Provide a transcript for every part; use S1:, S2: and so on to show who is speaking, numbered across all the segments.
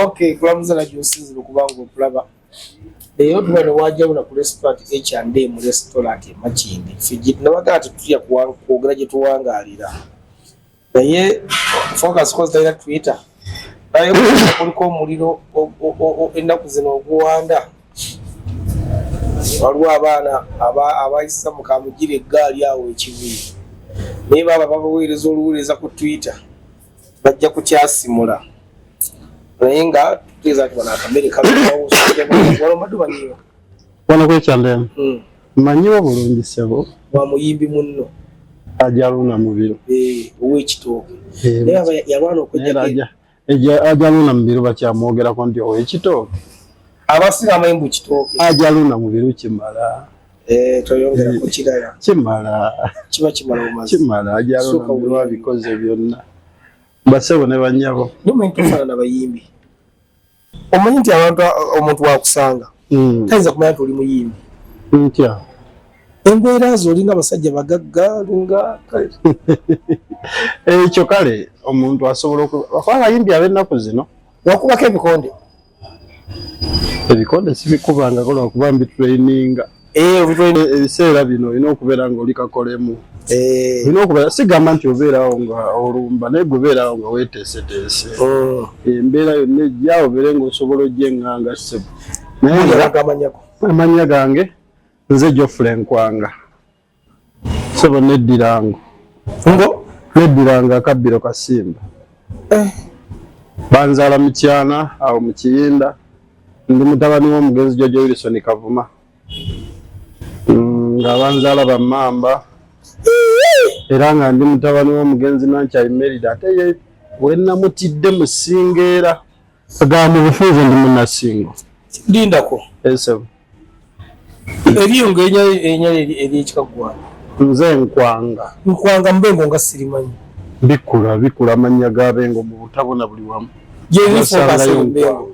S1: Okay, kulamuzala gy'osinzira okubanga okulaba. Leero tubano wajjabula ku restaurant H&M restaurant e Makindi. Fiji nabaga tutya kwogera gye tuwangaalira. Naye focus cause talina Twitter. Naye kuliko omuliro ennaku zino oguwanda. Waliwo abaana abayisa mu Kamugire eggaali awo ekibuye. Naye baba babaweereza oluweereza ku Twitter. Bajja kukyasimula. Naye nga tuteeza ati bano akamere kabawo walomaddu banyiwa.
S2: Wano kwekyandemu. Manyiwa bulungi ssebo.
S1: Wa muyimbi munno.
S2: Ajaluna mu biro.
S1: Ow'ekitooke. Naye yalwana okwenjagera.
S2: Ajaluna mu biro bakyamwogerako nti ow'ekitooke.
S1: Abasinga amayimbu kitooke.
S2: Ajaluna mu biro kimala.
S1: Toyongera ku kirala.
S2: Kimala.
S1: Kiba kimala omazi.
S2: Kimala ajaluna mu biro abikoze byonna. Basebo ne banyabo.
S1: Nyomanyi tofaanana bayimbi. Omanyi nti abantu omuntu wakusanga. Tayinza kumanya nti oli muyimbi.
S2: Ntya.
S1: Embeera zo olinga abasajja bagagga olinga kale.
S2: Ekyo kale omuntu asobola okuba abayimbi ab'ennaku zino.
S1: Wakubako ebikonde.
S2: Ebikonde sibikubanga lwakuba mbitraininga. Ebiseera bino olina okubeera nga oli kakolemu. Olina okubeera sigamba nti obeerawo nga olumba naye gubeerawo nga weeteeseteese. Embeera yonna ejja obeere ng'osobola ojja eŋŋanga ssebo. Naye amanya gange nze Geoffrey Nkwanga. Ssebo neddirango. Neddiranga Akabbiro Kasimba. Banzaala Mukyana awo mu Kiyinda. Ndi mutabani w'omugenzi Jojo Wilson Kavuma. Nga banzaala bammamba. Era nga ndi mutabani w'omugenzi Nankyayi Merida. Ate ye wennamutidde mu Ssingeera. Agamba bufunze ndi munnasingo.
S1: Lindako.
S2: Esebo.
S1: Eriyo ng'enya ery'ekikaggwanga.
S2: Nze Nkwanga.
S1: Nkwanga mbengo nga sirimanyi.
S2: Bikula amannya g'abengo mu butabona buli wamu.
S1: Yebifokayo mbengo.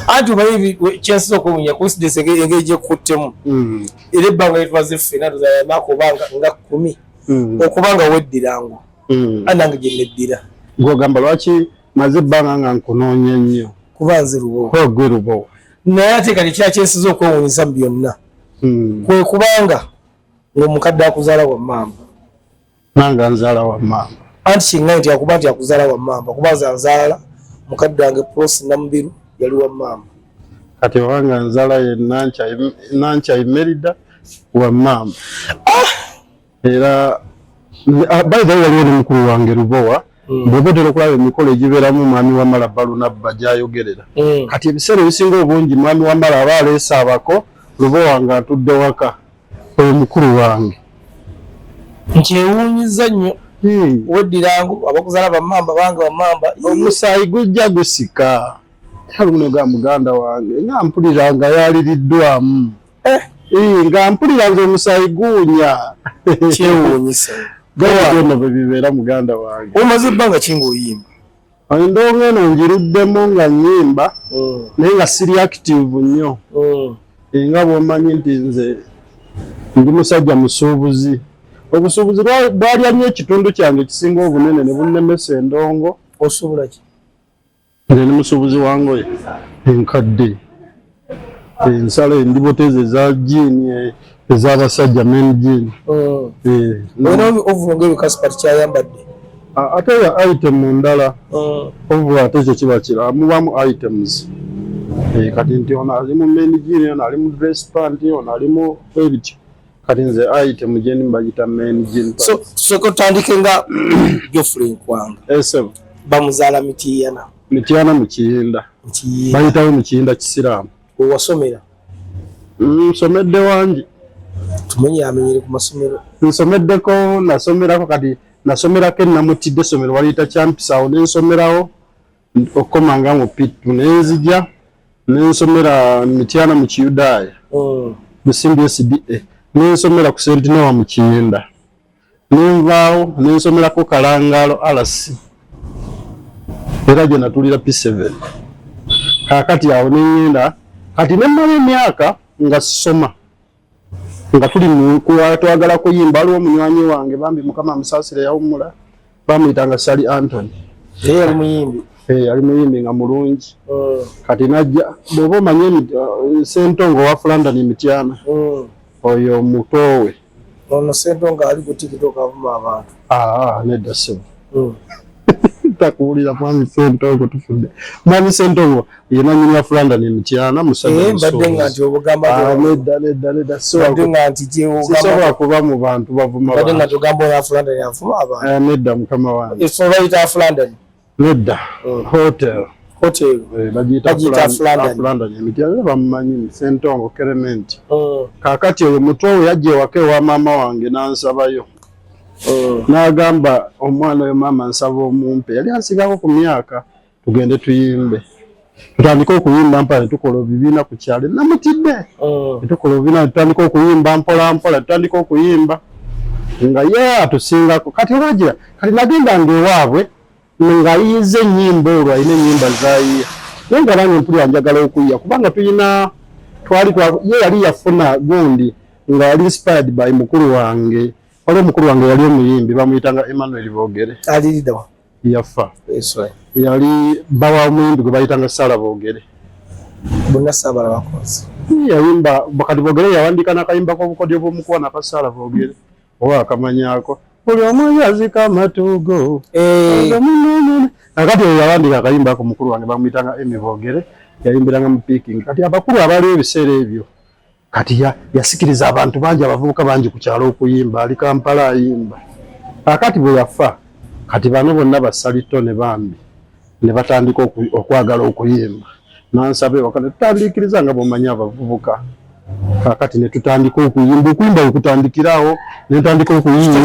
S1: Anti omanyi kyensiza okwewuunya coincidence engeri gyekuttemu. Era ebbanga lyetwaze ffenna tuzayamako obanga nga 10 okubanga weddirango. Anange gye neddira.
S2: Gw'ogamba lwaki maze ebbanga nga nkunoonya ennyo.
S1: Kuba nze Lubowa.
S2: Gwe Lubowa.
S1: Naye ate kati kya kyensiza okwewuunyisa mu byonna. Kwe kubanga ng'omukadde akuzaala wa mmamba.
S2: Nanga nzaala wa mmamba. Anti
S1: kiŋŋayi nti akuba nti akuzaala wa mmamba kuba nze nzaala mukadde wange Prosi Namubiru yali wa mmamba.
S2: Kati wanga nzaala ye Nankyayi Merida wa mmamba. Era by the way waliwo ne mukulu wange Lubowa. Bw'oba otera okulaba emikolo egibeeramu mwami Wamala Balunabba gy'ayogerera. Kati ebiseera ebisinga obungi mwami Wamala aba aleese abako Lubowa nga atudde waka. Oyo mukulu wange.
S1: Nkyewuunyiza nnyo. Weddirango abakuzaala bammamba bange bammamba.
S2: Omusaayi gujja gusika. Haluno ga muganda wange nga mpulira nga yaliriddwamu. Nga mpulira nga omusaayi guunya.
S1: Kyewuunyisa.
S2: Byonna bwe bibeera muganda wange.
S1: Omaze ebbanga ki ng'oyimba?
S2: Endongo eno ngiruddemu nga nnyimba naye nga siri active nnyo. Nga bw'omanyi nti nze ndi musajja musuubuzi. Obusuubuzi bwalya nnyo ekitundu kyange ekisinga obunene ne bunnemesa endongo.
S1: Osuubula ki?
S2: Nze ni musuubuzi wa ngoye enkadde. Ensala endibotezo eza jiini ez'abasajja men jiini.
S1: Olina ovuga ng'ebikasipati kyayambadde?
S2: Ate ya item ndala. Ovuga ate ekyo kiba kirala mubamu items. Kati nti ono ali mu men jiini, ono ali mu dress pant, ono ali mu ebityo. Kati nze item gye mbagita men jiini.
S1: So kotandike nga Geoffrey Nkwanga.
S2: Esebo.
S1: Bamuzaala Mityana.
S2: Mityana mu Kiyinda. Bayitawo mu Kiyinda Kisiraamu.
S1: Owasomera?
S2: Nsomedde wangi.
S1: Tumenye amenyere ku masomero.
S2: Nsomeddeko nasomerako kati nasomerako ennamutidde essomero waliyita Kyampisa awo nensomerawo okkomanga mu Pittu nenzija nensomera Mityana mu Kiyudaaya. Busimbi SDA. Nensomera ku Sentinowa mu Kiyinda. Nenvaawo nensomerako Kalangalo RC. Era gye natulira P7. Kaakati awo neŋŋenda kati nemmala emyaka nga soma. Nga tuli twagala kuyimba waliwo munywanyi wange bambi Mukama amusaasire yawummula bamuyitanga Sally Anthony.
S1: Naye yali muyimbi.
S2: ali muyimbi nga mulungi kati najja bw'oba omanye Ssentongo wa London Mityana oyo mutowe
S1: ono Ssentongo ali ku TikTok avuma abantu
S2: nedda sebo takuwulira mwami Ssentongo tufudde mwami Ssentongo yena nyini wa London Mityana musajja
S1: mbadde nga nti obugamba
S2: nedda
S1: mbadde nga nti
S2: sisobola kuba mu bantu bavuma
S1: mbadde nga tugamba oyo London avuma abantu
S2: nedda mukama wange
S1: ifo bayita London
S2: nedda hotel bagiyita London Mityana bamumanyi Ssentongo Clement kakati oyo mutowe yajja ewaka ewa maama wange n'ansabayo n'agamba omwana oyo maama nsaba omumpe yali ansigako ku myaka tugende tuyimbe tutandika okuyimba mpala netukola ebibiina ku kyalo namutidde netukola ebibiina tutandika okuyimba mpola mpola tutandika okuyimba nga ye atusingako kati olwagira kati nagendanga ewaabwe ng'ayize ennyimba olwo alina ennyimba z'ayiya naye nga nange mpulira njagala okuyiya kubanga tulina ye yali yafuna gundi nga yali inspired by mukulu wange waliwo mukulu wange yali omuyimbi bamuyitanga Emmanuel Boogere
S1: aliridawa
S2: yafa yali bawa omuyimbi gwe bayitanga Sala Boogere
S1: bonna saabala bakozi
S2: yayimba kati Boogere yawandika n'akayimba k'obukodyo bw'omukuwa n'akasaala Boogere oba akamanyako buli omu yazika amatugo nakati oyo yawandika akayimba ako mukulu wange bamuyitanga Emi Boogere yayimbiranga mu Peking kati abakulu abaliwo ebiseera ebyo kati yasikiriza abantu bangi abavubuka bangi ku kyalo okuyimba ali Kampala ayimba akati bwe yafa kati bano bonna basalito ne bambi ne batandika okwagala okuyimba nansabe wakati tutandikiriza nga bw'omanyi abavubuka kakati ne tutandika okuyimba okuyimba okutandikirawo ne tutandika okuyimba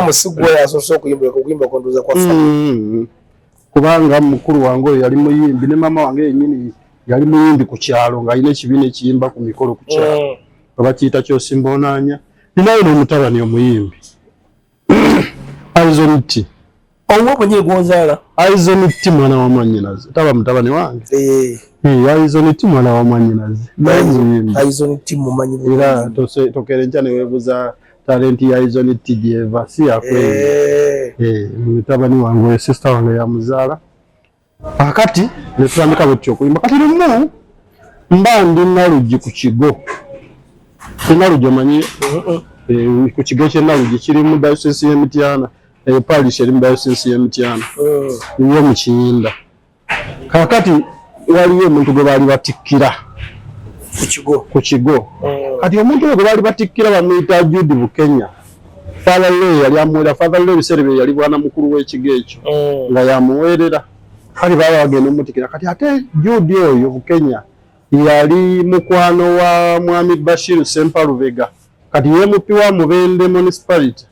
S1: omusigwa yasoose okuyimba kondoza kwa
S2: kubanga mukulu wange oyo yali muyimbi ne mama wange yennyini yali muyimbi ku kyalo ng'alina ekibiina ekiyimba ku mikolo ku kyalo bakiyita Kyosimbonaanya ninayo n'omutabani omuyimbi Aizon T
S1: omwenye gwonzaala
S2: Aizon T mwana wa mwannyinaze taba mutabani wange Aizon T mwana wa mwannyinaze
S1: Aizon T mumanyi
S2: era tokerenca ne weebuza talenti ya Aizon T Dieva si yakwe mutabani wange oyo sister wange yamuzaala akati netutandika bwetyo okuyimba kati lumu mba ndi Naluggi ku kigo Naluggi omanyi ku kigo ky'Enaluggi kiri mu diocese y'e Mityana parish eri mu diocese y'e Mityana niyo mu Kiyinda kakati waliyo omuntu gwe baali batikkira ku kigo kati omuntu oyo gwe baali batikkira bamuyita Jude Bukenya Father Lee yali amuweerera Father Lee ebiseera bye yali bwana mukulu w'ekigo ekyo nga yamuweerera kali baba bagenda omutikira kati ate Jude oyo Bukenya yali mukwano wa mwami Bashir Sempalubega kati ye mupi wa Mubende municipality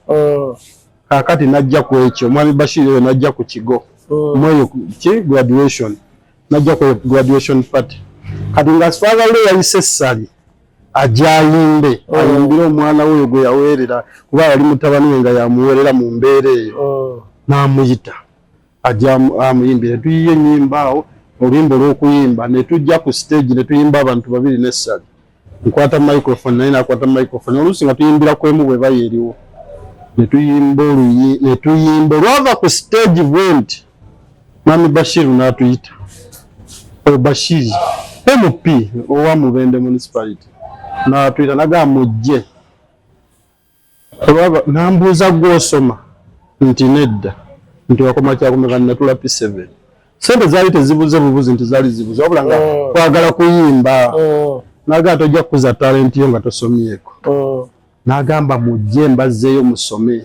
S2: kakati najja ku ekyo mwami Bashir oyo najja ku kigo mweyo ki graduation najja ku graduation party kati nga Father Lee yali sessali ajayimbe ayimbire omwana we gwe yaweerera kuba yali mutabani we nga yamuweerera mu mbeera eyo n'amuyita ajja amuyimbire tuyiye ennyimba awo oluyimba olw'okuyimba ne tujja ku stage ne tuyimba abantu babiri n'essali nkwata microphone naye nakwata microphone oluusi nga tuyimbira ku emu bwe baba eriwo ne tuyimba olwava ku stage bwenti mwami Bashiru n'atuyita Bashiri MP owa Mubende municipality n'atuyita naga mujje n'ambuuza gw'osoma nti nedda nti wakoma kyakumeka natula P7 sente zaali tezibuze bubuzi nti zaali zibuze wabula nga kwagala kuyimba naga tojja kukuza talenti yo nga tosomyeko n'agamba mujje mbazzeeyo musome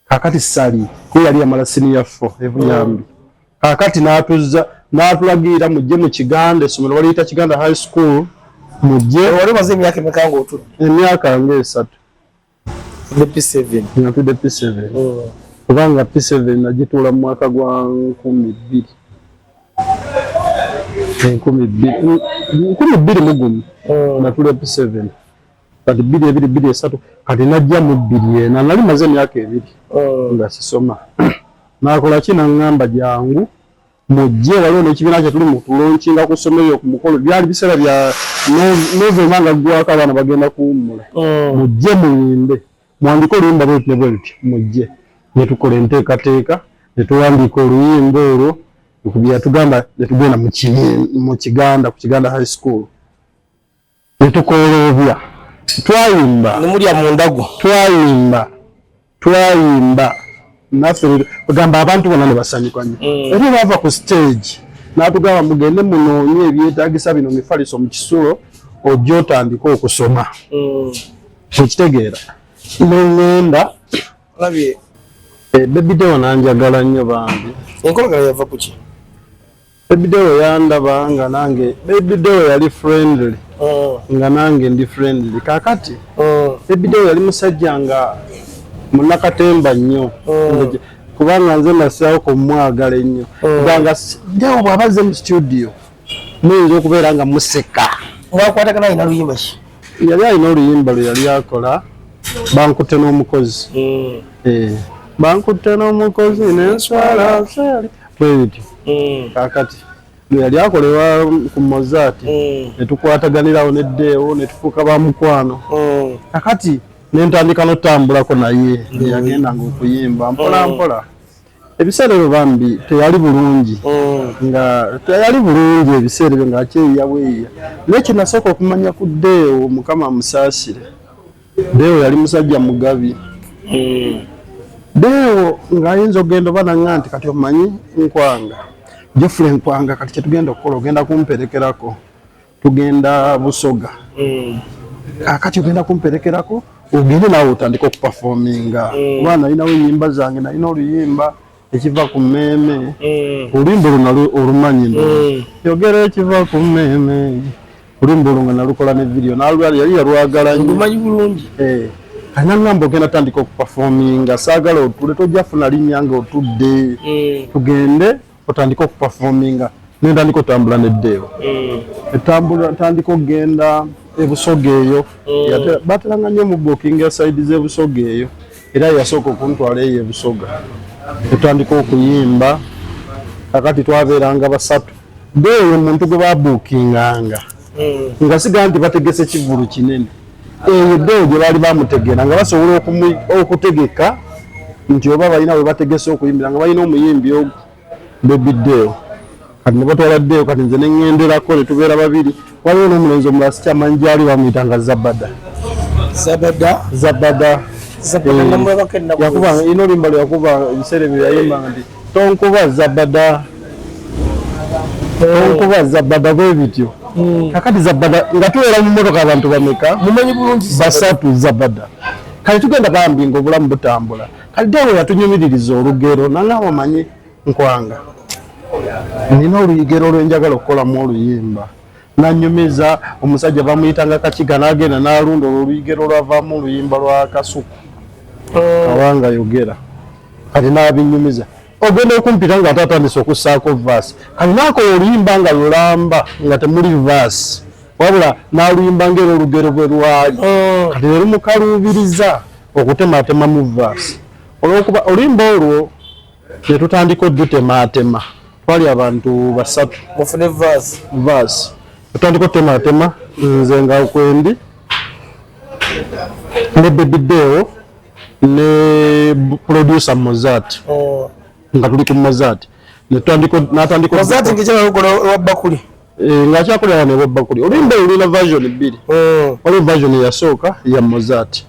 S2: kakati sali kuba yali yamala senior 4 ebunyambi kakati n'atulagira mujje mu Kiganda essomero waliyita Kiganda High School mujje
S1: wali maze emyaka emeka ng'otudde
S2: emyaka nga 3
S1: P7
S2: natudde P7 kubanga P7 nagituula mu mwaka gwa 12 natula P7 kati 2 kati najja mu 2 nali maze emyaka 2 nga sisoma nakola ki naŋŋamba jangu mujje waliwo n'ekibiina kye tuli mu tulonkinga ku ssomero ku mukolo byali biseera bya November nga gwako abaana bagenda kuwummula mujje muyimbe mwandike oluyimba bwetyo mujje ne tukola enteekateeka ne tuwandiika oluyimba olwo okubya tugamba netugenda mu Kiganda ku Kiganda High School netukolobya twayimba
S1: nemulya mundago
S2: twayimba naffe bagamba abantu bonna ne basanyuka nnyo era bava ku stage n'atugamba mugende munoonye ebyetaagisa bino mifaliso mu kisulo ojja otandika okusoma ekitegeera nengenda
S1: olabye
S2: Baby Deo nanjagala nnyo bambi
S1: enkolagana yava ku ki
S2: Baby Deo yandaba nga nange Baby Deo yali friendly nga nange ndi friendly kakati Baby Deo yali musajja nga munakatemba nnyo kubanga nze nasirawo kumwagala ennyo nga Deo bw'abaze mu studio muyinza okubeera nga museka
S1: mwakwatagana alina luyimba ki
S2: yali alina oluyimba lwe yali akola bankutte n'omukozi bankutte n'omukozi nenswala bwebityo kakati lwe yali akolewa ku Mozart netukwataganirawo ne Deo netufuuka ba mukwano kakati nentandika n'otambulako naye yagendanga okuyimba mpola mpola ebiseera ebyo bambi teyali bulungi nga teyali bulungi ebiseera ebyo nga akyeyiyaweeyiya naye kinasooka okumanya ku Deo Mukama musaasire Deo yali musajja mugabi Deo ng'ayinza okugenda oba nanga nti kati omanyi Nkwanga Geoffrey Nkwanga kati kyetugenda okukola ogenda kumperekerako tugenda Busoga kati ogenda kumperekerako ogende nawe otandika okuperforminga kuba nalinawo ennyimba zange nalina oluyimba ekiva ku mmeeme oluyimba luno olumanyi yogera ekiva ku mmeeme oluyimba olwo nga nalukola ne video yali yalwagala
S1: nnyo bulungi
S2: kanangamba ogenda tandika okuperforminga saagala otule tojja funa linnya nga otudde tugende otandika okuperforminga nentandika otambula ne Deo tandika okugenda ebusoga eyo bateranga nnyo mu booking ya side z'ebusoga eyo era yasooka okuntwala eyo ebusoga etandika okuyimba kakati twabeeranga basatu Deo omuntu gwe babuukinganga nga sigaa nti bategese kivulu kinene eyo Deo gye baali bamutegeera nga basobola okutegeka nti oba balina we bategese okuyimbira nga balina omuyimbi ogwo Baby Deo kati ne batwala Deo kati nze ne ŋŋenderako ne tubeera babiri waliwo n'omulenzi omulala sikyamanyi gyali bamuyitanga Zabada yakuba ino olimba lwe yakuba ebiseera ebyo yayimbanga nti tonkuba Zabada bwe bityo kakati Zabada nga tubeera mu mmotoka abantu bameka
S1: mumanyi bulungi
S2: basatu Zabada kati tugenda bambi ng'obulamu butambula kati Deo yatunyumiririza olugero nangamba omanyi Nkwanga nina oluyigero lwenjagala okukolamu oluyimba nanyumiza omusajja bamuyitanga Kakiga n'agenda n'alunda oluyigero lwavaamu oluyimba lwa Kasuku awanga yogera kati n'abinyumiza ogenda okumpita nga atatandise okussaako vaasi kati naakola oluyimba nga lulamba nga temuli vaasi wabula n'aluyimba ng'era olugero bwe lwali kati ne lumukaluubiriza okutematemamu vaasi olwokuba oluyimba olwo ne tutandika odutemaatema twali abantu basatu
S1: mufune
S2: vaasi tutandika otematema nze nga kwendi ne Baby Deo ne producer Mozart nga tuli ku Mozart natandika
S1: Mozart ng'ekyalukola bakuli
S2: ng'akyakolera ne Bakuli oluyimba olulina version bbiri waliwo version eyasooka ya Mozart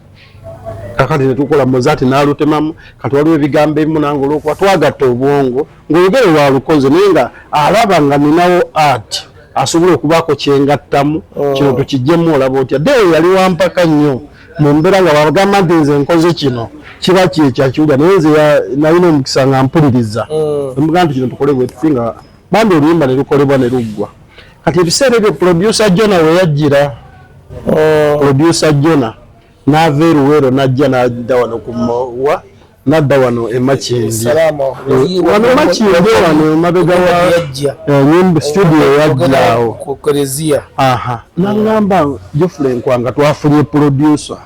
S2: kakati netukola Mozart n'alutemamu kati waliwo ebigambo ebimu nange olwokuba twagatta obwongo ng'olugero lwalukoze naye nga alaba nga ninawo art asobola okubaako kyengattamu kino tukijjemu olaba otya Deo yali wampaka nnyo mu mbeera nga bagamba nti nze nkoze kino kiba kyekyakiwulya naye nze nalina omukisa nga mpuliriza emugaa nti kino tukole bwe tufi nga bambi oluyimba ne lukolebwa ne luggwa kati ebiseera ebyo producer Jona we yajjira producer Jona n'ava eruweero n'ajja n'adda wano kumawa n'adda wano emakindi wano emakindi wano emabega wa nyimba studio yajjaawo n'angamba Geoffrey Nkwanga twafunye producer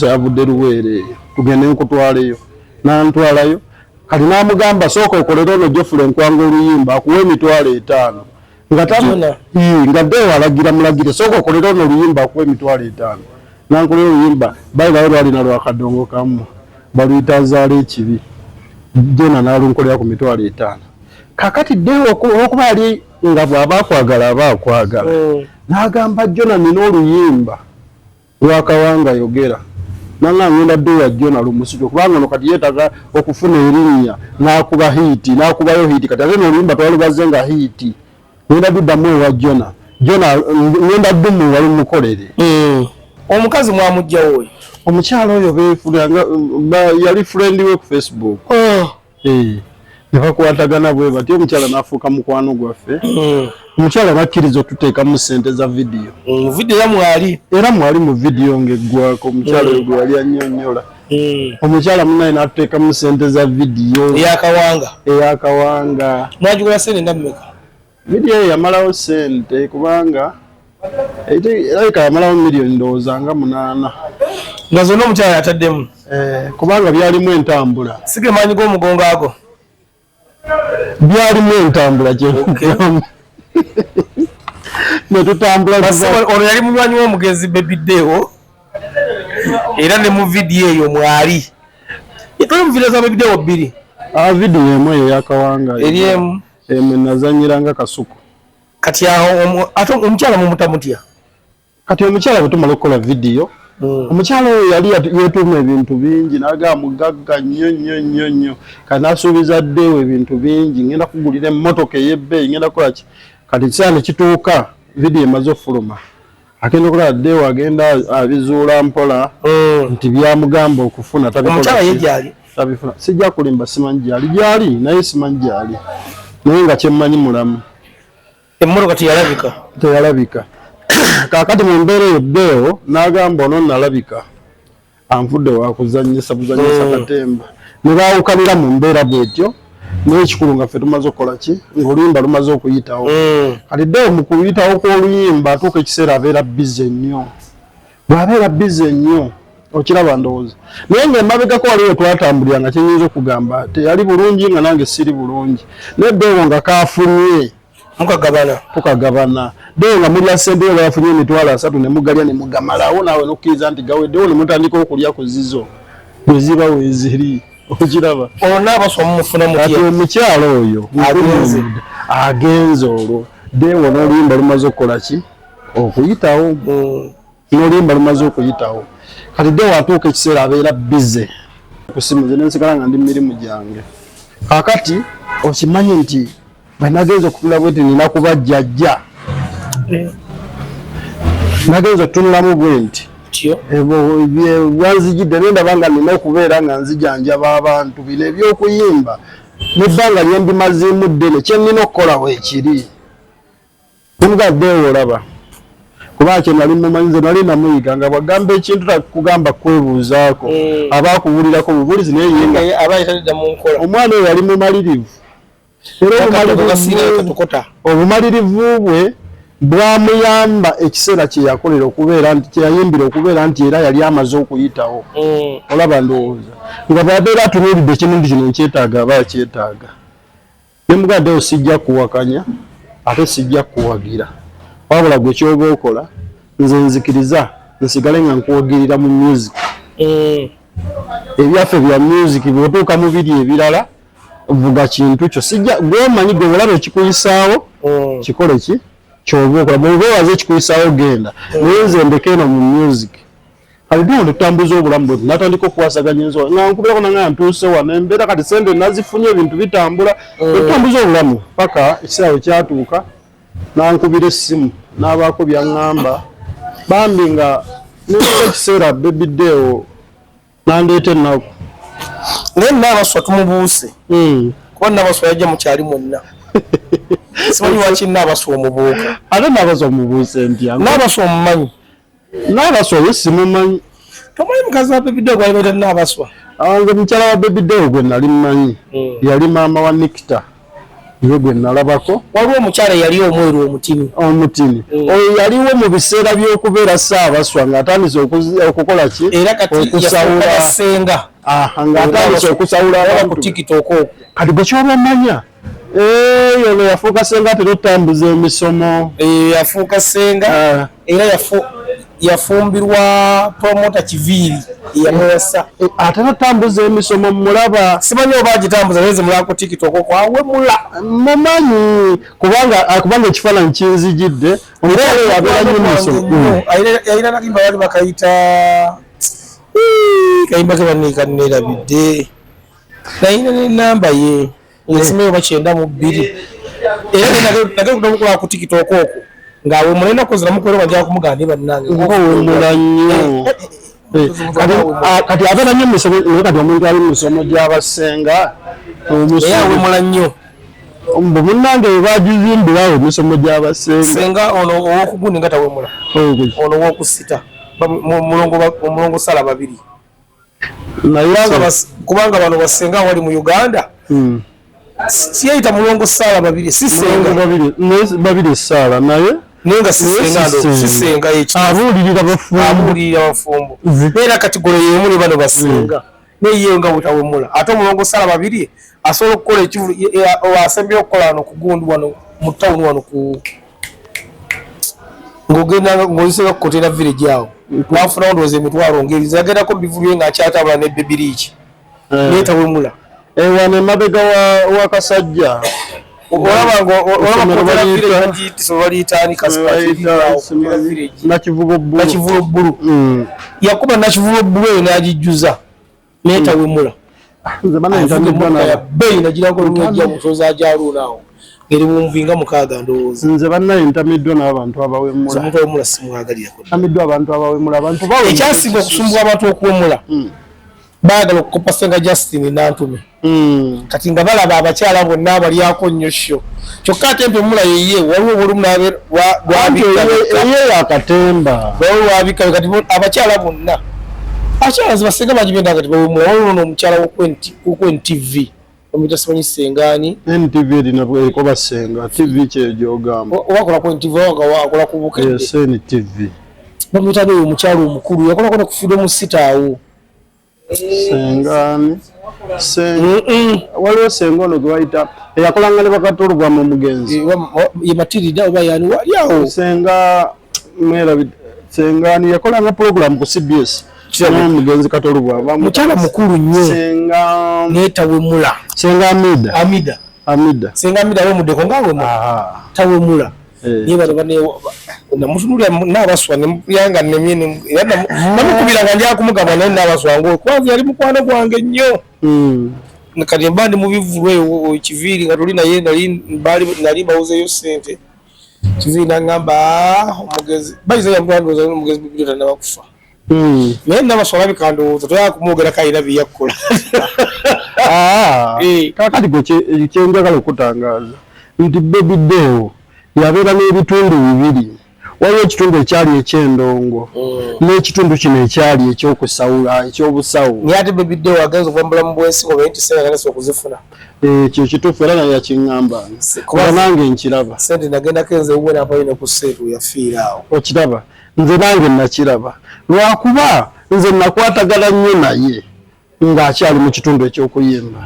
S2: yavudde Luweere tugende nkutwaleyo n'antwalayo kati n'amugamba sooka okolera ono Geoffrey Nkwanga oluyimba akuwa $5,000 nga Deo alagira mulagire sooka okolera ono oluyimba akuwa $5,000 nankolera oluyimba bayibayo lwalina lwakadongo kamu baluyita Azaala Ekibi Jona n'alunkolera ku $5,000 kakati Deo okuba ali nga bw'aba akwagala n'agamba Jona nina oluyimba lwakawanga yogera nanga ngenda Deo Jona lumusujjo kubanga no kati yeetaga okufuna erinnya n'akuba hiti n'akubayo hiti kati ate n'oluyimba twalubaze nga hiti ngenda duddamu wa Jona ngenda ddumu wali mukolere
S1: omukazi mwamujjawo oyo
S2: omukyalo oyo beefulanga yali friend we ku Facebook ne bakwatagana bwe batyo omukyala n'afuuka mukwano gwaffe omukyala nakkiriza okuteeka mu ssente za vidiyo
S1: vidiyo
S2: era mwali mu vidiyo ng'eggwako omukyala oyo gwe yali annyonnyola omukyala munaye n'atuteeka mu ssente za vidiyo eyakawanga
S1: mwagigula ssente ndammeka
S2: vidiyo eyo yamalawo ssente kubanga erabika yamalawo miliyoni ndowooza nga 8
S1: nga zonna omukyala yataddemu
S2: kubanga byalimu entambula
S1: sigemanyi g'omugongo ago
S2: byalimu entambula kyekugamu netutambula
S1: ono yali munywanyi w'omugenzi Baby Deo era ne mu vidiyo eyo mwali yetole mu vidiyo za Baby Deo 2
S2: vidiyo emu eyo yakawanga
S1: eri emu
S2: nazanyiranga kasuku
S1: kati aho ate omukyala mumutamutya
S2: kati omukyala bwe tumala okukola vidiyo omukyala oyo yali yeetuuma ebintu bingi n'agamba mugagga nnyo kati n'asuubiza Deo ebintu bingi ngenda kugulira emmotoka ey'ebbeeyi ngenda kukola ki kati ekiseera ne kituuka vidiyo emaze okufuluma agenda okulaba Deo agenda abizuula mpola nti byamugamba okufuna
S1: omukyala ye gyali
S2: tabifuna sijja kulimba simanyi gyali naye simanyi gyali naye nga kyemmanyi mulamu
S1: emmotoka
S2: teyalabika kakati mu mbeera eyo Deo n'agamba ono nalabika anvudde wakuzanyisa katemba ne baawukanira mu mbeera bwetyo n'ekikulu nga ffe tumaze okukola ki ng'oluyimba lumaze okuyitawo kati Deo mu kuyitawo kw'oluyimba atuuka ekiseera abeera bize nnyo bw'abeera bize nnyo okiraba ndowooza naye ng'emabegako waliwo twatambuliranga kyenyinza okugamba teyali bulungi nga nange siri bulungi naye Deo nga kaafunye tukagabana Deo nga mulya ssente yo bayafunye emitwalo 3 ne mugalya ne mugamalawo naawe n'okkiriza nti gaweddewo ne mutandika okulya ku zizo bwe ziba weeziri okiraba kati omukyalo oyo agenze olwo Deo n'oluyimba lumaze okukola ki okuyitawo n'oluyimba lumaze okuyitawo kati Deo atuuka ekiseera abeera bize kusimu ze nensigala nga ndi mirimu gyange kakati okimanyi nti bwe nagenza okutula bweti nina kuba jjajja nagenza okutunulamu bwe nti wanzijidde nendaba nga nina okubeera nga nzijanjaba abantu bino ebyokuyimba nebbanga lyembimazimu ddene kyenina okukola weekiri omugadde ewo olaba kuba kye nali mumanyize nali namuyiga nga bwagamba ekintu takugamba kwebuuzaako abakubuulirako bubuulizi naye omwana oyo yali mumalirivu era obumalirivu bwe bwamuyamba ekiseera kye yakolera okubeera nti kyeyayimbira okubeera nti era yali amaze okuyitawo olaba ndowooza nga bwabeera atunuulidde ekintu kino nkyetaaga aba akyetaaga nemugaddewo sijja kuwakanya ate sijja kuwagira wabula gwe kyoba okola nze nzikiriza nsigale nga nkuwagirira mu music ebyaffe bya music bwotuuka mu biri ebirala vuga kintu kyo sijja gwomanyi gwe olaba ekikuyisaawo kikole ki kyoba okola bwoba owaze ekikuyisaawo genda naye nze ndekeno mu music kati Deo tutambuza obulamu bwetu natandika okuwasaganya enzoga nga nkubirako nanga ntuuse wano embeera kati sente nazifunye ebintu bitambula tutambuza obulamu paka ekiseera kyatuuka nankubira essimu n'abaako byaŋŋamba bambi nga neka ekiseera Baby Deo nandeeta ennaku
S1: naye Naabaswa tumubuuse kuba Naabaswa yajja mukyali mwonna simanyi waki Naabaswa omubuuka
S2: ate Naabaswa omubuuse ntya
S1: Naabaswa omumanyi
S2: Naabaswa oyo simumanyi
S1: tomanyi mukazi wa Baby Deo gwali baita Naabaswa
S2: nze mukyala wa Baby Deo gwe nali mmanyi yali maama wa Nikita ye gwe nalabako
S1: waliwo omukyala yali omweru
S2: omutini oyo yaliwo mu biseera by'okubeera Ssaabaswa ng'atandise okukola ki
S1: era kati yafuuka Ssenga
S2: ng'atandise okusawula
S1: ku TikTok
S2: kati bwe kyoba manya ono yafuuka Ssenga ate n'otambuza emisomo
S1: yafuuka Ssenga era yafumbirwa promoter Kiviri yamwesa
S2: ate natambuza emisomo mulaba
S1: simanyi oba agitambuza neze mulako TikTok kwa Wemula
S2: mumanyi kubanga ekifaananyi kinzijidde omukyala yabeera nnyo emisomo
S1: ayina nakimba bali bakayita kayimba ke banika nerabidde nayina n'enamba ye esimeyo bakyenda mu 2 era nage kutokola ku TikTok okwo ngawe mulenda kozira mukwero bajja kumuganda bannange
S2: Wemula nnyo kati abeera nnyo emisomo kati omuntu ali mu misomo gy'abasenga
S1: Wemula nnyo
S2: munnange bagizimbirawo emisomo gy'abasenga
S1: senga ono ow'okuguni nga tawemula ono ow'okusita omulongo sala 2 naye kubanga bano basenga wali mu Uganda siyayita mulongo sala 2 sisenga
S2: 2 sala naye
S1: nenga sisenga
S2: abuulirira
S1: abafumbo era kategori y'emu ne bano basenga neye nga butawemula ate omulongo sala 2 asobola okukola ekivulu asembye okukola wano ku Gundu wano mu town wano ku ngogenda ngoyiseka kukotera village awo nafuna ndowooza emitwalo ngeri zagendako bivulye ng'akyatambula ne Bebiriki netawemula
S2: wano emabega wa Kasajja Nakivubo
S1: Bbulu yakuba Nakivubo Bbulu eyo n'agijjuza netawemula beyi nagirako olumwejja musoza ajaluunaawo ngeri mumvinga 6 ndowooza
S2: nze bannaye ntamiddwa n'abantu abawemula
S1: omuntu awemula simwagalirako
S2: ntamiddwa abantu abawemula abantu
S1: ekyasinga okusumbula abantu okuwemula baagala okukopa Ssenga Justin Nantume kati nga balaba abakyala bonna abalyako nnyo sho kyokka ate Wemula yeye waliwo obulumu
S2: ye yakatemba
S1: wabika kati abakyala bonna abakyala zibasenga bagibenda kati Wemula waliwo n'omukyala w'oku-NTV omuyita simanyi Sengani
S2: NTV erina bweko basenga TV kyeyo gyogamba
S1: wakola ku NTV wakola ku Bukedde
S2: yes NTV
S1: bamuyita beyo omukyala omukulu yakolako ne ku Freedom City awo
S2: Sengani waliwo senga ono gwe wayita eyakolanga ne bakatolugwama omugenzi
S1: ye Matilda oba yani wali awo
S2: senga Sengani yakolanga program ku CBS omugenzi katolugwama
S1: mukyala mukulu nnyo
S2: senga
S1: netawemula
S2: senga Amida
S1: senga Amida w'omuddeko nga Wemula tawemula niye bano bane namutunulira n'abaswa nemuyanga nemye era namukubiranga nja kumugamba naye n'abaswa ngo kwanza yali mukwano gwange nnyo kati mba ndi mu bivulu Kiviri nga tuli naye nali bawuzeyo ssente Kiviri n'aŋŋamba omugezi bayiza yamutwandoza n'omugezi bibiri tannabakufa naye n'abaswa labika ndowooza toyaka kumwogerako alina byeyakkola
S2: kakati gwe kyenjagala okutangaaza nti Baby Deo yabeera n'ebitundu 2 waliwo ekitundu ekyali eky'endongo n'ekitundu kino ekyali ekyokusawula ekyobusawo
S1: naye ate Baby Deo agenza okuwambula mu bwesigwa naye nti sente nagenda okuzifuna
S2: ekyo kituufu era naye yakiŋŋambanga kuba nange nkiraba
S1: sente nagendako enze wuwe napalina ku sseetu yafiira awo
S2: okiraba nze nange nakiraba lwakuba nze nakwatagala nnyo naye ng'akyali mu kitundu eky'okuyimba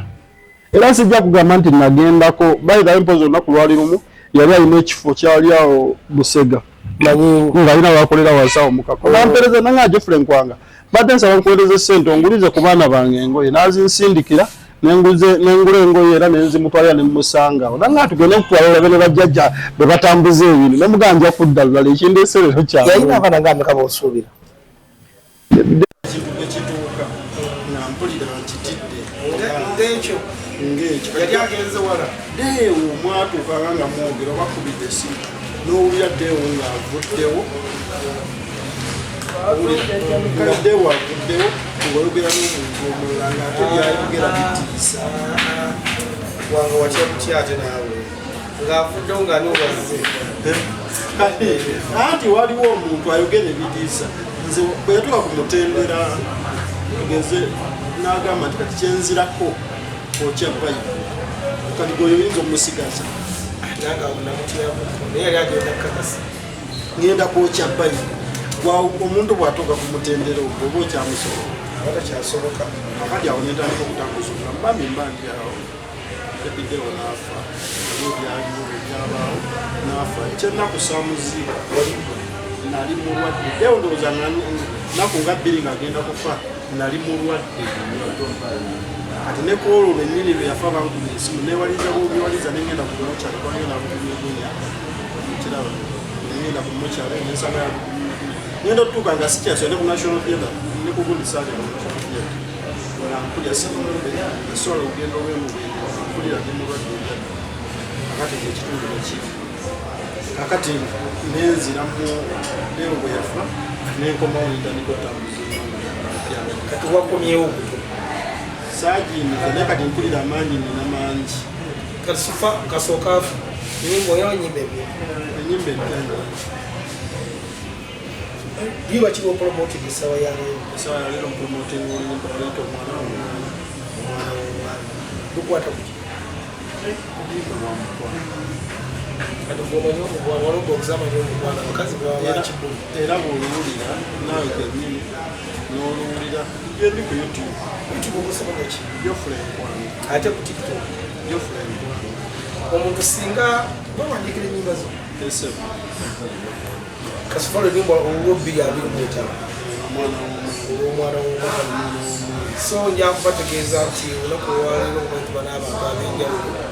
S2: era sijja kugamba nti nagendako bayitayo mpozi olunaku lwali lumu yali alina ekifo kyali awo Busega ng'alina wakolera wasawo mukako nampereza nange Geoffrey Nkwanga badde nsaba nkuweereze ssente ongulize ku baana bange engoye n'azinsindikira nengula engoye era nenzimutwalira nemusangawo nange atugende nkutwalira bene bajjajja bwe batambuza ebintu nemuganja kudda lulala ekindeeserero kyawe
S1: yalina abaana nga ameka b'osuubira ng'ekyo yali agenze wala
S2: Deo mwatuukanga nga mwogera bakubidde si n'owulira Deo ng'avuddewo nga Deo avuddewo ng'oyogera n'omuntu omulala ng'ate byayogera bitiisa
S1: wange watya kutya ate naawe ng'avuddewo ng'ani owazze
S2: anti waliwo omuntu ayogera ebitiisa nze bwe yatuuka ku mutendera tugeze n'agamba nti kati kyenzirako okya bayibu kati gweoyinza omusigaza ngenda kwokya bayibu omuntu bw'atuuka ku mutendera ogwo oba okyamusobola akati awo nentandika okutakusobola mbambi mbandi awo ebidewo naafa ebyaliwo ebyabaawo naafa ekyennaku saamuziika nali mulwadde leo ndowooza naku nga bbiri ng'agenda kufa nali mulwadde kati ne koolo lwennyini lwe yafa bankubira esimu newaliza bubiwaliza nengenda ku mokyale kwagenda bugumiigunya kiraba nengenda ku mokyale nensanga ya ngenda otutuuka nga sikyasonde ku national theatre ne ku gundi saali nga mpulya sirimube nasobola okugenda olw'emugendo mpulira ne mulwadde akati ekitundu nekiri akati nenzira mu lero bwe yafa nenkomawo nitandikotambuza
S1: kati wakomyewo
S2: saagiyimiza naye kati mpulira amaanyi nina mangi
S1: kasifa kasooka nyimbo yawo nyimba
S2: enyimba empya
S1: biba kiri opromoting esawa yaleero
S2: esawa yaleero mpromoting oluyimba oluyita omwana w'omwana
S1: lukwata kuki
S2: oluyimba lwamukwana
S1: kati gwomanyi omugwana waliwo okuzamanyi omugwana abakazi bwabakibuli
S2: era bw'oluwulira naawe kennyini n'oluwulira gendi ku youtube
S1: omusomaki
S2: Geoffrey Nkwanga
S1: ate ku tiktok
S2: Geoffrey Nkwanga
S1: omuntu singa bawandikira ennyimba zo
S2: esebo
S1: kasifa oluyimba olwo 225 olw'omwana w'omwana so nja kubategeeza nti olunaku olwaleero okuba n'abantu ab'enjawulo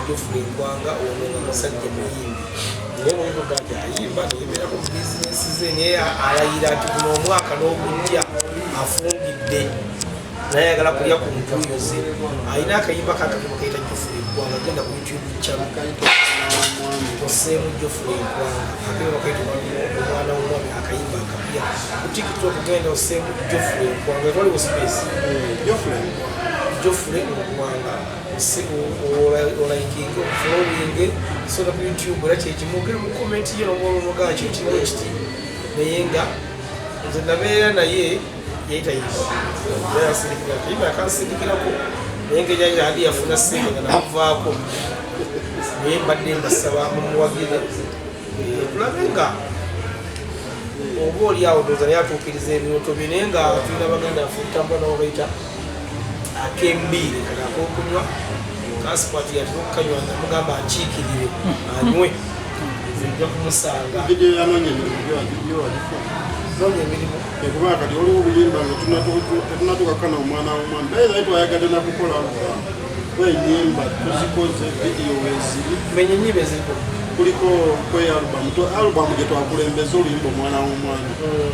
S1: Geoffrey Nkwanga ono nga musajja muyimbi naye mulimuga nti ayimba neyemerako mu bizinesi ze naye alayira nti guno omwaka n'ogujja afumbidde naye ayagala kulya ku ntuuyo ze alina akayimba kakakemu kaita Geoffrey Nkwanga genda ku youtube channel oseemu Geoffrey Nkwanga akayimba kaita omwana w'omwami akayimba akapya ku tiktok genda oseemu Geoffrey Nkwanga twaliwo space Geoffrey Nkwanga olayikinga ofollowinge soda ku youtube era kyekimugere mu comment ye nomwomugaa kyo kiriwo kiti naye nga nze nabeera naye yayita yasindikira yakansindikirako naye ngeri ali yafuna sente nga namuvaako naye mbadde mbasaba mumuwagire tulabe nga oba oli awo ndowooza naye atuukiriza ebirooto bye naye nga tulina baganda afe tutambula nabo bayita akembiire kati akokunywa kasipati yatera okukanywa nga mugamba akiikirire anywe ojja kumusanga noonya emirimu
S2: kubanga kati waliwo obuyimba nga tetunatukakana omwana w'omwami baye naye twayagadde nakukola kwenyimba tuzikoze vidiyo weziri
S1: menya enyimba eziriko
S2: kuliko kwealubamu gye twakulembeza oluyimba omwana w'omwami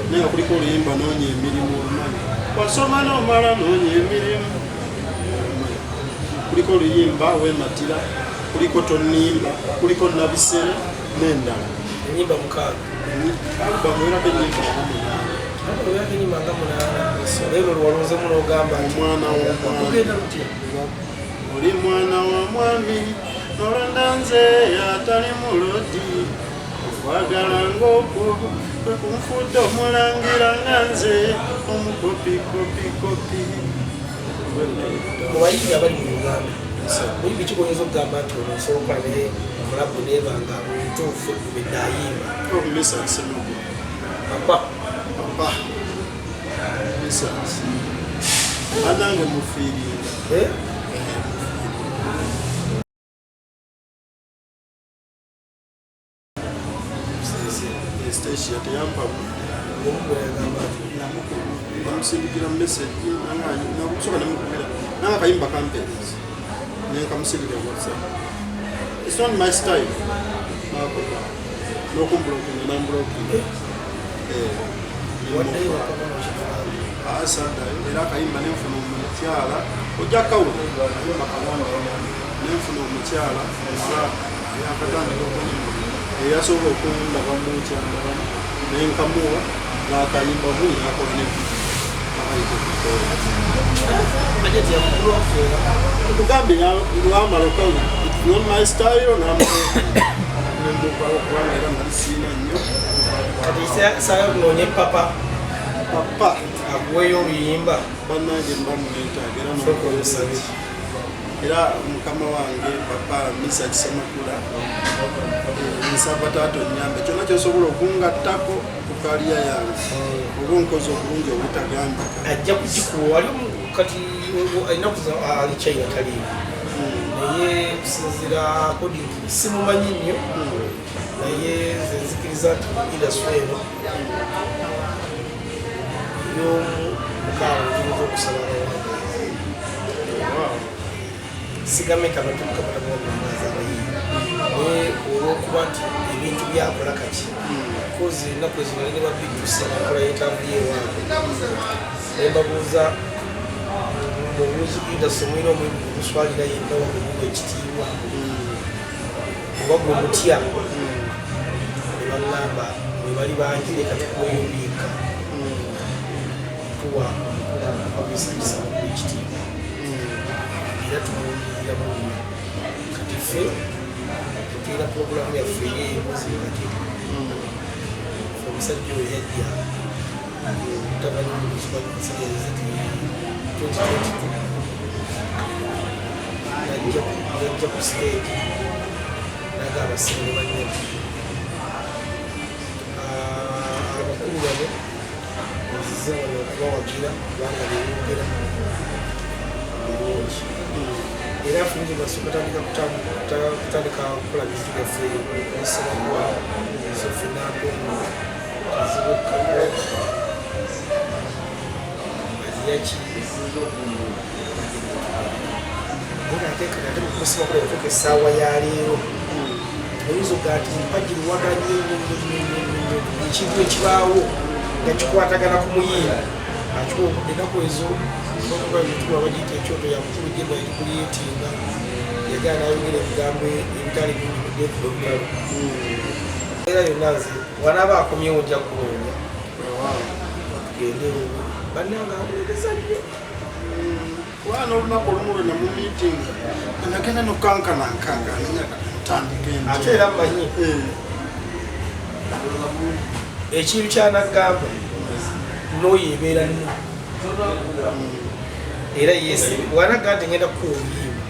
S2: naye nga kuliko oluyimba noonya emirimu olumanyi wasoma n'omala noonya emirimu kuliko oluyimba wematira kuliko tonimba kuliko nabisere n'endala
S1: enyimba mukaaga
S2: alubamu erako enyimba
S1: nga munaana naye lwalonzemu n'ogamba
S2: omwana
S1: ogenda lutya
S2: oli mwana wa mwami nolonda nze atali mulodi okwagala ng'okwo kwe kunfudde omulangira nga nze omukopikopikopi
S1: mubayimbi abali mu uganda muyimbi kikoyeza okugamba nti ono nsobola okukola naye omulabu neebanga ntuufu ebedde ayimba
S2: omumisansemugo
S1: papa
S2: misansi anange mufiiringa station teyampamu namusindikira message nakusoka nemukubira nanga kayimba campaigns nenkamusindikira whatsapp it's not my style nokumblokinga namblokinga asada era akayimba nenfuna omukyala ojja kawula nenfuna omukyala akatandika okunyimba eyasobola okundaba mukyala nenkamuwa nakayimba buli nakola tugambe lwamala okawula it's not my style nemukubanga era nalisiina nnyo
S1: kati sayo kunoonya papa akuweyo oluyimba
S2: bannange mbamunetaaga era nokusabi era mukama wange papa misa kisamakula nsaba taata onyambe kyonna kyosobola okungattako ku kaliya yange oba onkozi obulungi obutagambika
S1: ajja kugikuwa wali kati alinaku ali china taliimu naye kusinzira kodi simumanyi nnyo naye nze nzikiriza nti industry eno y'omukaawe tuyinza okusaba sigameka batukamatamuwamaaza abayiyi naye olwokuba nti ebintu byakola kati kozi ennaku ezino ne babituuse nakola yetambulye ewaabwe naye mbabuuza mubuuzi industry mwina omuswalira yenna wamubuga ekitiibwa oba gwe mutya ne baŋŋamba mwe bali bangi leka tukweyubiika tuwa abisanyisa mu ekitiibwa era tumuwulirira muno kati ffe tutuyina puroguramu yaffe ey'emwezi mubati omusajja oyo yajja mutabani mumusibakasagazati 2022 najja ku stage naga abasibe banyama abakulu bano nzize wano okubawagira kubanga beyongera bulungi era afunire basooka kutandika kukola bintu byaffe ebisobagwa sofinako kizibukako aliyaki ateekana ate mukusiba kula yatuuka essaawa ya leero oyinza ogaa nti mpagiriwaganye ekintu ekibaawo nga kikwatagana ku muyimba akikuwa ennaku ezo nokubaituwa bagiyita ekyoto ya mukulu genda ekikuliyetinga yagala nayogera ebigambo ebitali bidekudobutalo era yonna nze wanaaba akomyewo nja kunoonya tugende bannanga amulereza nnyo
S2: wana olunaku olumu lwena mu meeting nagenda nokankanankanga ananyakatandike
S1: ate era mmanyi ekintu kyanagamba n'oyo ebeera nno era yesibe wanaga nti ngenda kukuwa obuyimba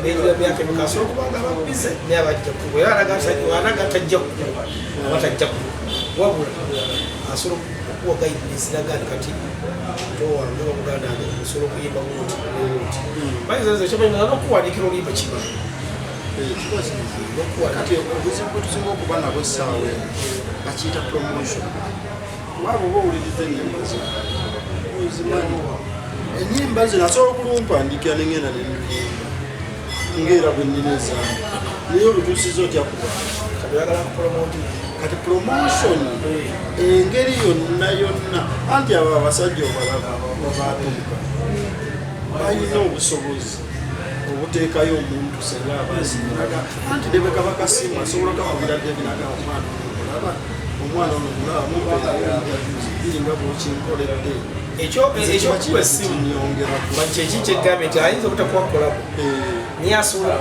S1: negira myaka emeka asobola okubanga ababize naye abajja kukuwa era wanaga tajja kukuwa aba tajja kukuwa wabula asobola okuwa guidance nagandi kati towange bamuganda age osobola okuyimba buti noti bayizaze ekyobaina nokuwanikira oluyimba kiba
S2: kati obuzibu bwetusinga okuba nabo essaawa bakiyita promotion waba oba owuliriza ennyimba zimanyi ennyimba zino asobola okulumpandiikira nengenda neniyimba ngaera bwe nnina ezange naye olutuusiza otya kuba kati promotion engeri yonna yonna anti abo abasajja obalaba babatuuka balina obusobozi obuteekayo omuntu senga abasinga anti debeka bakasimu asobola kakubira debinaga omwana ono mulaba mubiringa bwokinkoledde
S1: ekyokuba essimu kyeki kyegambye nti ayinza obutakuwa kolabo naye asobola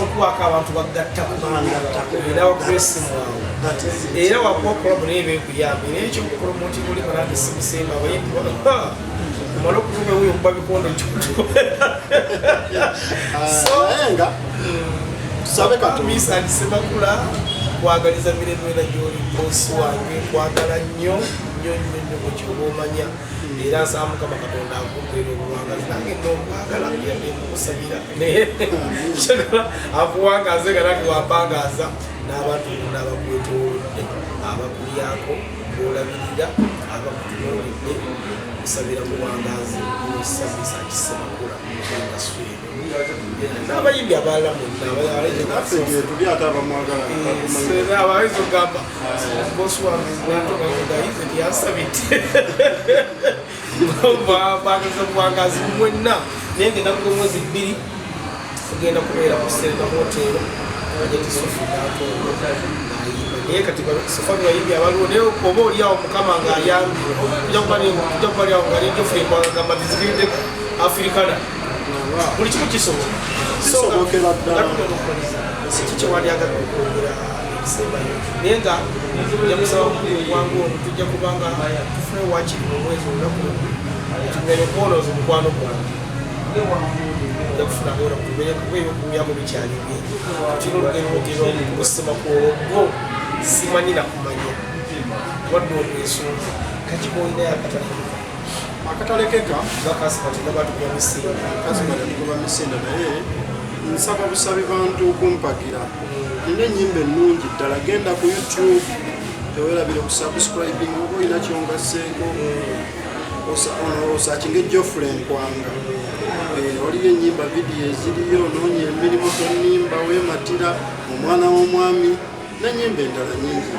S1: okuwaako abantu bagattaku era wakuba essimu awo era wakuwa kolabo naye beekuyamba era ekyokupromoting oli banange simusemba abayimbi omala okutuma eweyo okuba bikondo
S2: nga tusabe
S1: katumisa ndisemakula kwagaliza miremera gyoli bosi wange kwagala nnyo nnyo nnyo mukyoba omanya era nsaba mukama katonda akubeera obuwangazi nange nomwagala yabemukusabira naye akuwangaze nga nange wampangaza n'abantu bonna abakwetoolodde abakulyako boolabirira abakutunooledde kusabira muwangazi osabisa kisemakula engaswero n'abayimbi abalala monna abayinza okugamba bosi wange nayize tyansabidde bagaza buwangazi mwenna naye ngenda kuga omwezi 2 kugenda kubeera ku Serena Hotel bajeti Sofi Natongo naye kati Sofi bayimbi abaliwo naye oba oliawo mukama ng'ayambye ojja kubaliawo nga linjofule kwagamba tizigende Africana buli kimu kisobokera kikyewandyagadde okwogera ekisembayo naye nga jamusaba wangu ono tujja kubanga tufune wakiri mu mwezi olunaku tumenye okwonoza omukwano gwange ojja kufuna ngora kubeeyokumyamu bikyali bingi kino olugero okusemakwolwo simanyi nakumanya wadde olwesunza kakikoolinayo
S2: akatalekeka
S1: bakasibatina batukuba misinda
S2: naye nsaba busabe bantu okumpagira nina ennyimba ennungi ddala genda ku YouTube teweerabire ku subscribing oba olina kyongasseeko osakinga Geoffrey Nkwanga waliyo ennyimba vidiyo eziriyo noonya emirimu tonnimba weematira omwana w'omwami n'ennyimba endala nyingi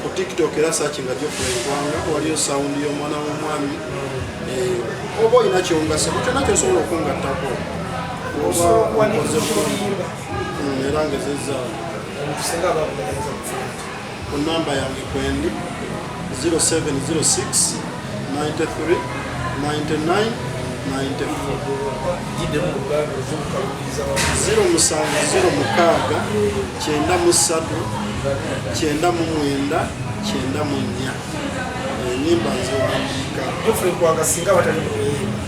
S2: ku TikTok era sakinga Geoffrey Nkwanga waliyo sawundi y'omwana w'omwami oba olina kyongasseeko kyonna kyosobola okungattako era ngezezaawo ku namba yange kwendi 0706 93 99 enyimba nziwandiika
S1: Geoffrey Nkwanga singa batali kuyimba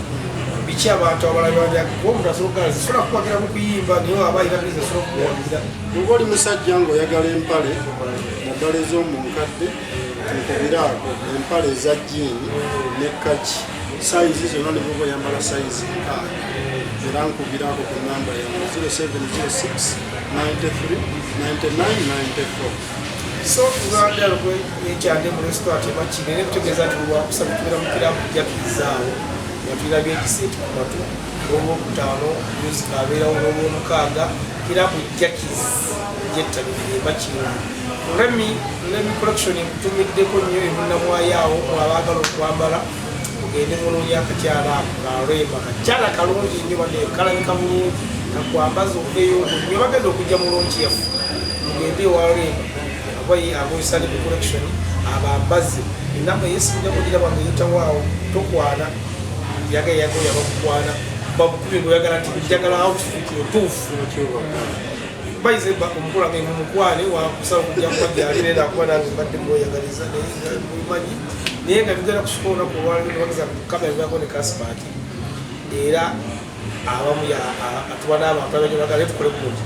S1: biki abantu abalabya omuntu asobola kuwagira mu kuyimba niyo aba ayinabiriza asobola kuwagira
S2: bw'oba oli musajja ng'oyagala empale naddala ez'omunkadde nkubiraako empale eza jiini ne kaki sayizi zonna ne bwoba oyambala sayizi nkaaga era nkubiraako ku namba yange 0706 93 99 94
S1: so ng'adala ekyande mu restaurant emakine kutegeeza nti lwakusaba tubeera mu kiramu kujakizaawo nga byekisente ku matu olwokutaano music abeerawo n'olwomukaaga kiramu jakiz jettabirire emakine Remi collection ekutumiddeko nnyo emunnamwayaawo abaagala okwambala ogende mulungi akakyala kalwemba kakyala kalungi nnyo kalabika bulungi kakwambaza okuveeyo nnyo bagenda okujja mulungi yaffe mugende ewalwemba agoyisali mu collection abambazi enamba yesimujja kugira bange yitawaawo tokwana yagayagoya bakukwana babukubi ngoyagala nti njagala outfit otuufu baize omukula nga mumukwane wakusala okujja kubajalira era akuba nange mbadde mwoyagaliza mumanyi naye nga tugenda kusukoona ku olwalibagaza kamera byako ne kasipati era abamu atuba n'abantu abajagala tukole bulungi